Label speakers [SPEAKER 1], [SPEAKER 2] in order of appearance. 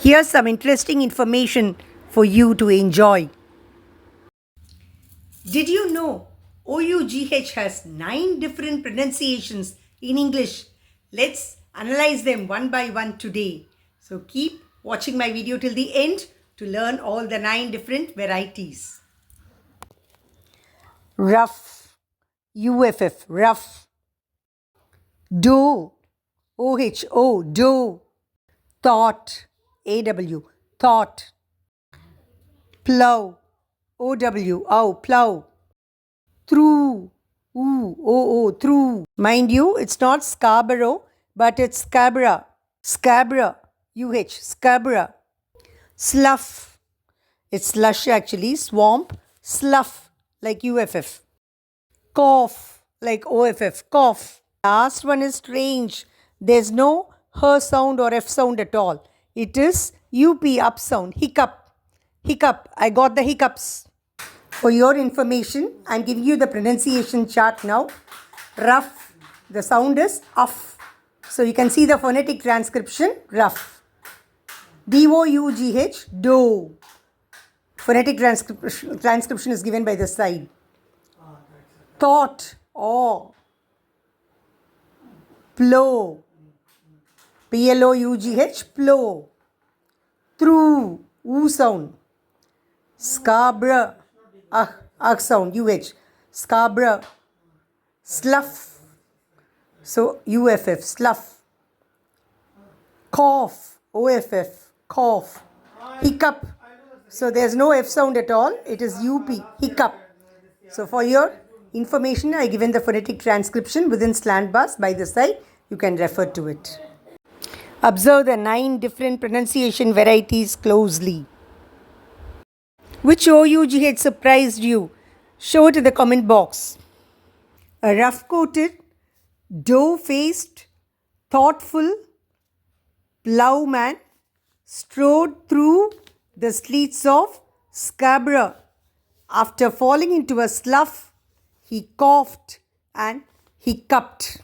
[SPEAKER 1] Here's some interesting information for you to enjoy. Did you know OUGH has 9 different pronunciations in English? Let's analyze them one by one today. So keep watching my video till the end to learn all the 9 different varieties. Rough, UFF, rough. Dough, OHO, dough. Thought, AW, thought. Plough, OW, plough. Through, OO, through. Mind you, it's not Scarborough, but it's Scarborough. Scarborough, UH, Scarborough. Slough, it's slush actually, swamp. Slough, like UFF. Cough, like OFF, cough. Last one is strange. There's no her sound or F sound at all. It is UP, up sound, hiccup. Hiccup, I got the hiccups. For your information, I'm giving you the pronunciation chart now. Rough, the sound is uff. So you can see the phonetic transcription, rough. DOUGH, dough. Phonetic transcription is given by the side. Thought, awe. Plough, PLOUGH, plough. Through, oo sound. Scarborough, sound, UH. Scarborough. Slough, so UFF, slough. Cough, OFF, cough. Hiccup, so there's no F sound at all. It is UP, hiccup. So for your information, I given the phonetic transcription within slant bars by the side. You can refer to it. Observe the 9 different pronunciation varieties closely. Which OUGH surprised you? Show it in the comment box. A rough-coated, dough-faced, thoughtful ploughman strode through the streets of Scarborough. After falling into a slough, he coughed and hiccuped.